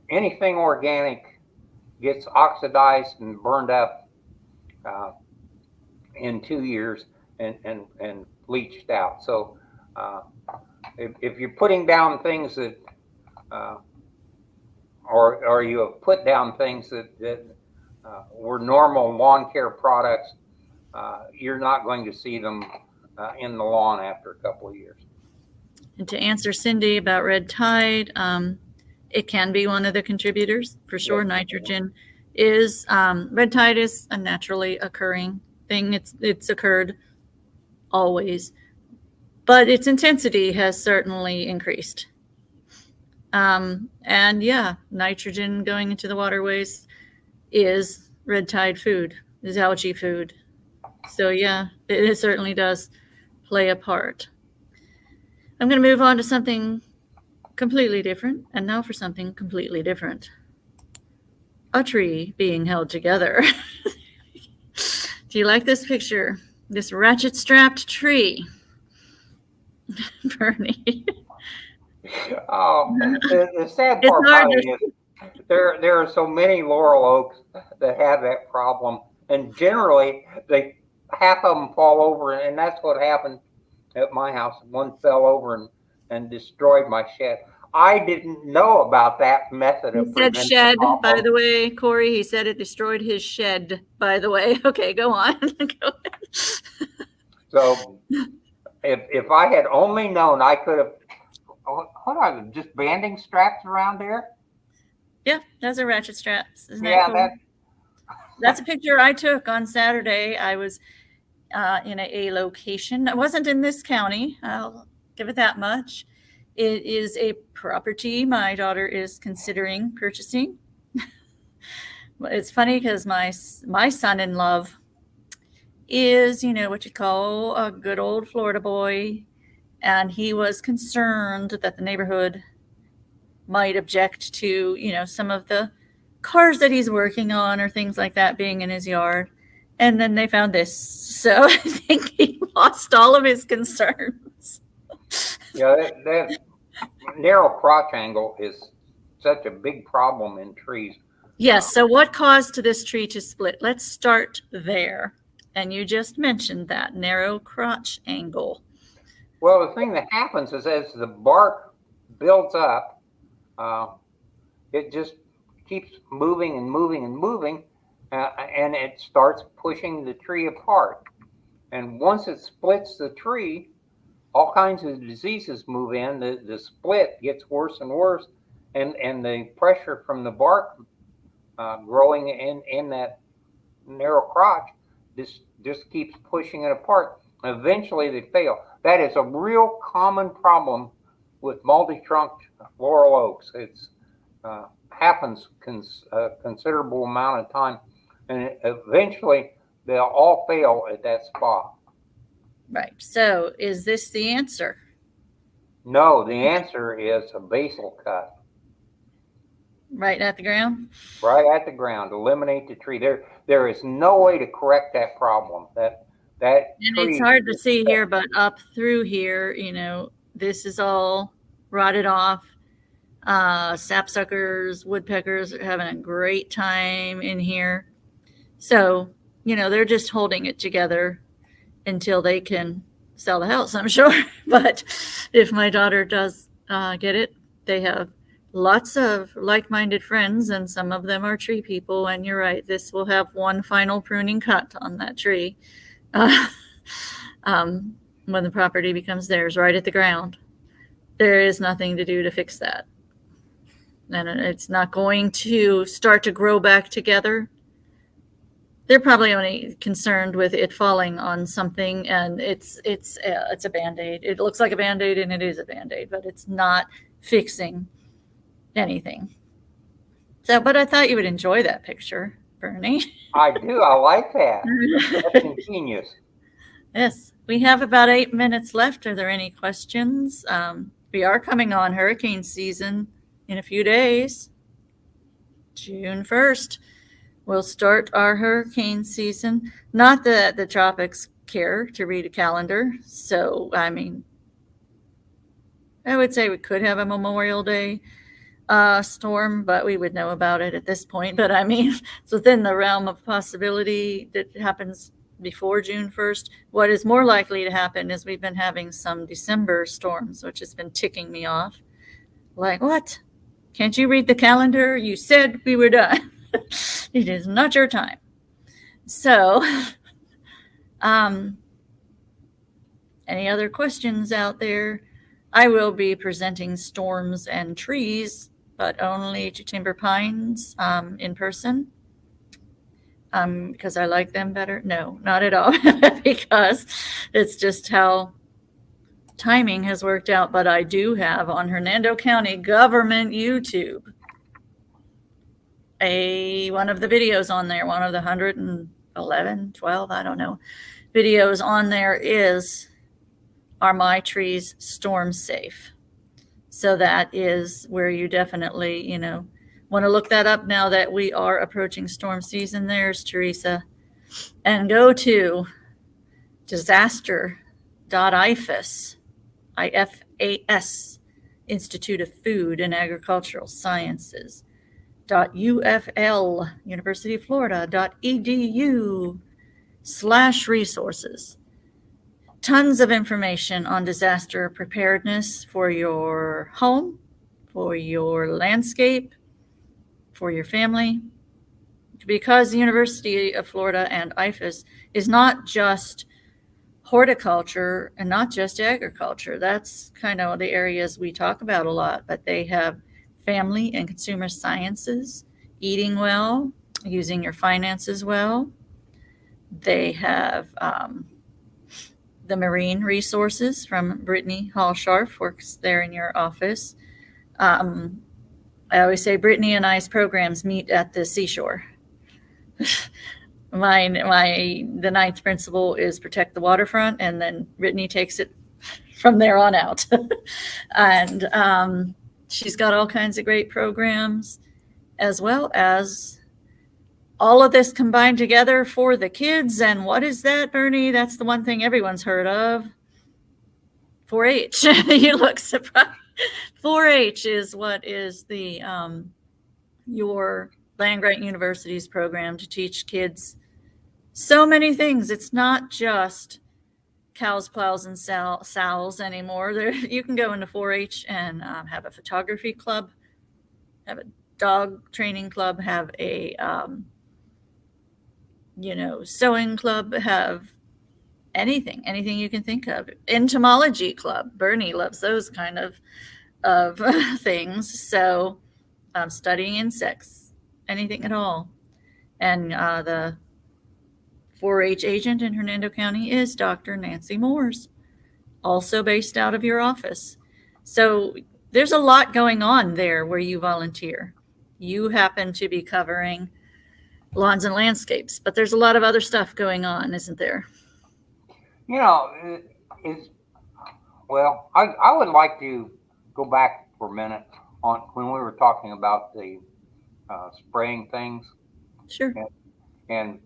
anything organic gets oxidized and burned up uh, in 2 years and leached out. So uh, if you're putting down things that uh, or you have put down things that were normal lawn care products, you're not going to see them in the lawn after a couple of years. And to answer Cindy about red tide, it can be one of the contributors for sure. Yes. Nitrogen is red tide is a naturally occurring thing. It's occurred always, but its intensity has certainly increased. And yeah, nitrogen going into the waterways is red tide food, is algae food. So yeah, it certainly does play a part. I'm going to move on to something completely different, and now for something completely different. A tree being held together. Do you like this picture? This ratchet strapped tree. Bernie. Oh, the sad It's part hard about it to, is there are so many laurel oaks that have that problem, and generally they half of them fall over, and that's what happened at my house. One fell over and destroyed my shed. I didn't know about that method he of said preventing shed, by compost. the way, Corey. He said it destroyed his shed, by the way. Okay, go on. Go ahead. So if I had only known, I could have. Hold on, just banding straps around there. Yeah, those are ratchet straps. Isn't that Yeah, cool? That's a picture I took on Saturday. I was in a location. I wasn't in this county. I'll give it that much. It is a property my daughter is considering purchasing. It's funny because my son in love is, what you call a good old Florida boy, and he was concerned that the neighborhood might object to, some of the cars that he's working on or things like that being in his yard. And then they found this. So I think he lost all of his concerns. Yeah, that narrow crotch angle is such a big problem in trees. Yes. So what caused this tree to split? Let's start there. And you just mentioned that narrow crotch angle. Well, the thing that happens is as the bark builds up, it just keeps moving and moving and moving, and it starts pushing the tree apart. And once it splits the tree, all kinds of diseases move in. The split gets worse and worse, and the pressure from the bark growing in that narrow crotch just keeps pushing it apart. Eventually, they fail. That is a real common problem with multi-trunked laurel oaks. It's happens a considerable amount of time, and eventually they'll all fail at that spot. Right. So is this the answer? No, the answer is a basal cut. Right at the ground? Right at the ground. Eliminate the tree. There is no way to correct that problem. That and tree, it's hard to see here, but up through here, this is all rotted off. Sapsuckers, woodpeckers are having a great time in here. So, they're just holding it together until they can sell the house, I'm sure. But if my daughter does get it, they have lots of like-minded friends, and some of them are tree people. And you're right, this will have one final pruning cut on that tree when the property becomes theirs, right at the ground. There is nothing to do to fix that. And it's not going to start to grow back together. They're probably only concerned with it falling on something, and it's a Band-Aid. It looks like a Band-Aid, and it is a Band-Aid, but it's not fixing anything. So, but I thought you would enjoy that picture, Bernie. I do. I like that. That's ingenious. Yes, we have about 8 minutes left. Are there any questions? We are coming on hurricane season in a few days. June 1st, we'll start our hurricane season. Not that the tropics care to read a calendar. So, I would say we could have a Memorial Day storm, but we would know about it at this point. But it's within the realm of possibility that it happens before June 1st. What is more likely to happen is we've been having some December storms, which has been ticking me off. Like, what? Can't you read the calendar? You said we were done. It is not your time. So, any other questions out there? I will be presenting storms and trees, but only to timber pines in person. Because I like them better? No, not at all. Because it's just how timing has worked out. But I do have on Hernando County government YouTube one of the videos on there, one of the 111, 12, I don't know, videos on there are my trees storm safe? So that is where you definitely, want to look that up now that we are approaching storm season. There's Teresa. And go to disaster.ifas, IFAS, Institute of Food and Agricultural Sciences, .ufl, University of Florida.edu/resources. Tons of information on disaster preparedness for your home, for your landscape, for your family. Because the University of Florida and IFAS is not just horticulture and not just agriculture. That's kind of the areas we talk about a lot, but they have family and consumer sciences, eating well, using your finances well. They have the marine resources from Brittany Hall-Scharf, works there in your office. I always say Brittany and I's programs meet at the seashore. The ninth principle is protect the waterfront, and then Brittany takes it from there on out. And she's got all kinds of great programs, as well as all of this combined together for the kids. And what is that, Bernie? That's the one thing everyone's heard of. 4-H. You look surprised. 4-H is what is the your land grant university's program to teach kids so many things. It's not just cows, plows, and sows anymore. You can go into 4-H and have a photography club, have a dog training club, have a sewing club, have anything you can think of. Entomology club. Bernie loves those kind of things. So studying insects, anything at all. And the 4-H agent in Hernando County is Dr. Nancy Moores, also based out of your office. So there's a lot going on there where you volunteer. You happen to be covering lawns and landscapes, but there's a lot of other stuff going on, isn't there? I would like to go back for a minute on when we were talking about the spraying things. Sure. And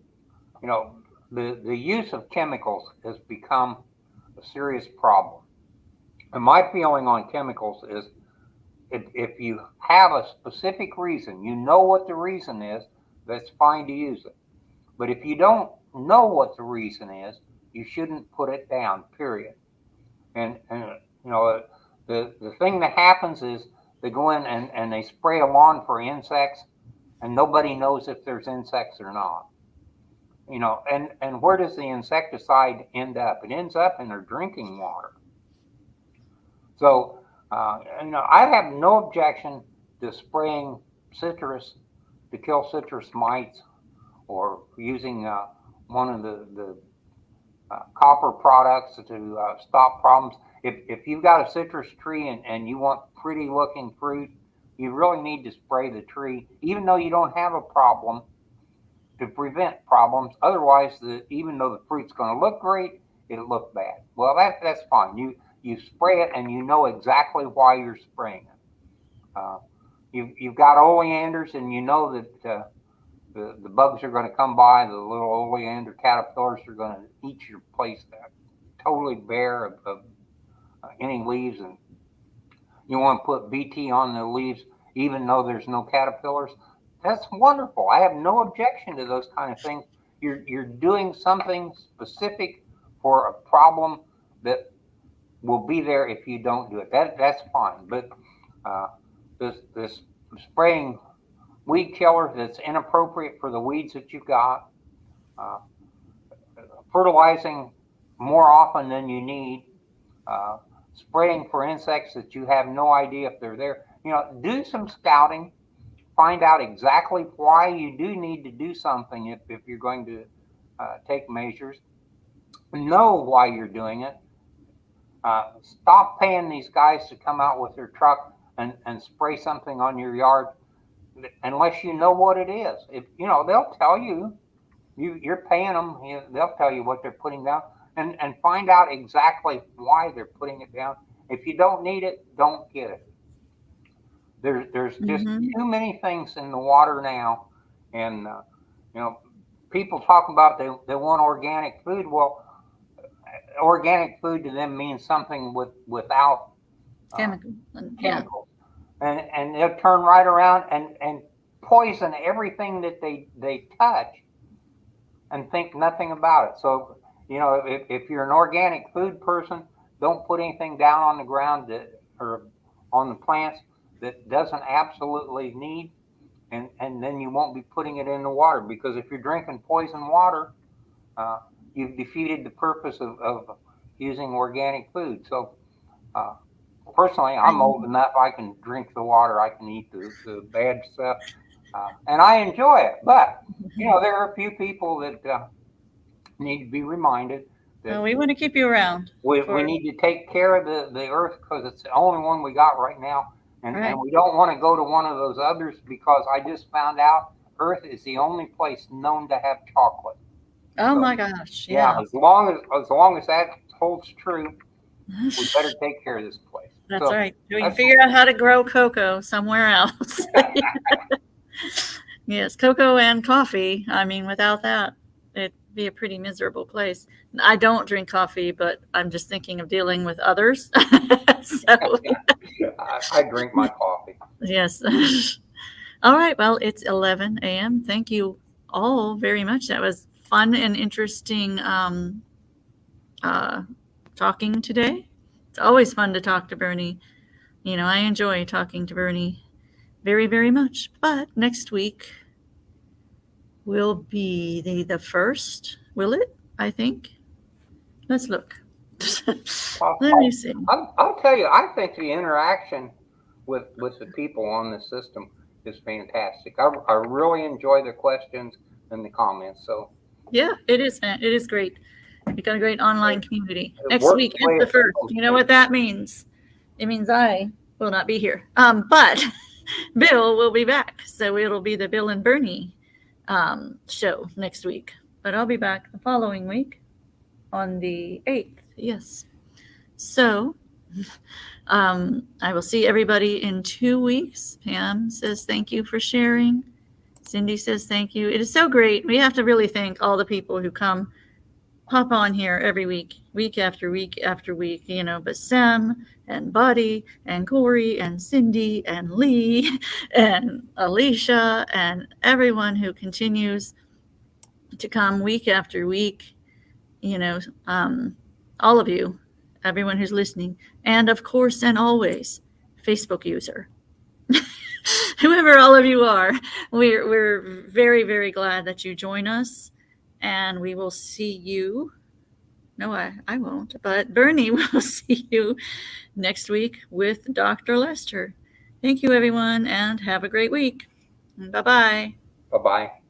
the use of chemicals has become a serious problem. And my feeling on chemicals is if you have a specific reason, you know what the reason is, that's fine to use it. But if you don't know what the reason is, you shouldn't put it down, period. And the thing that happens is they go in and they spray a lawn for insects, and nobody knows if there's insects or not. And where does the insecticide end up? It ends up in their drinking water. So, I have no objection to spraying citrus to kill citrus mites, or using one of the copper products to stop problems. If you've got a citrus tree and you want pretty looking fruit, you really need to spray the tree, even though you don't have a problem, to prevent problems. Otherwise, even though the fruit's going to look great, it'll look bad. Well, that's fine. You spray it, and you know exactly why you're spraying it. You've got oleanders, and you know that the bugs are going to come by. The little oleander caterpillars are going to eat your place totally bare of any leaves, and you want to put BT on the leaves even though there's no caterpillars. That's wonderful. I have no objection to those kind of things. You're doing something specific for a problem that will be there if you don't do it. That's fine. But this spraying weed killer that's inappropriate for the weeds that you've got, fertilizing more often than you need, spraying for insects that you have no idea if they're there. Do some scouting. Find out exactly why you do need to do something if you're going to take measures. Know why you're doing it. Stop paying these guys to come out with their truck and spray something on your yard unless you know what it is. If they'll tell you. You're paying them. They'll tell you what they're putting down, and find out exactly why they're putting it down. If you don't need it, don't get it. There's just too many things in the water now, and people talk about they want organic food. Well, organic food to them means something without chemicals, and they'll turn right around and poison everything that they touch, and think nothing about it. So if you're an organic food person, don't put anything down on the ground or on the plants that doesn't absolutely need, and then you won't be putting it in the water, because if you're drinking poison water, you've defeated the purpose of using organic food. So personally, I'm old enough, I can drink the water, I can eat the bad stuff, and I enjoy it. But there are a few people that need to be reminded that we want to keep you around. We need to take care of the earth, because it's the only one we got right now. And we don't want to go to one of those others, because I just found out Earth is the only place known to have chocolate. Oh So, my gosh. yeah, Yeah. as long as that holds true, we better take care of this place. That's So right. We can that's figure out how to grow cocoa somewhere else. Yes, cocoa and coffee. I mean, without that, it'd be a pretty miserable place. I don't drink coffee, but I'm just thinking of dealing with others. So, I drink my coffee. yes. All right. Well, it's 11 a.m. Thank you all very much. That was fun and interesting talking today. It's always fun to talk to Bernie. You know, I enjoy talking to Bernie very, very much. But next week will be the first, will it? I think. Let's look. Let me see. I'll tell you, I think the interaction with the people on the system is fantastic. I really enjoy the questions and the comments. So Yeah, it is. It is great. We've got a great online community. It Next works week the way is the it's first. supposed You to. know what that means? It means I will not be here. But Bill will be back. So it'll be the Bill and Bernie show next week. But I'll be back the following week on the 8th. Yes. So I will see everybody in 2 weeks. Pam says thank you for sharing. Cindy says thank you. It is so great. We have to really thank all the people who hop on here every week, week after week after week, you know, but Sam and Buddy and Corey and Cindy and Lee and Alicia and everyone who continues to come week after week, you know, all of you, everyone who's listening, and of course and always, Facebook user. Whoever all of you are, we're very, very glad that you join us, and we will see you. No, I won't, but Bernie will see you next week with Dr. Lester. Thank you, everyone, and have a great week. Bye-bye. bye bye.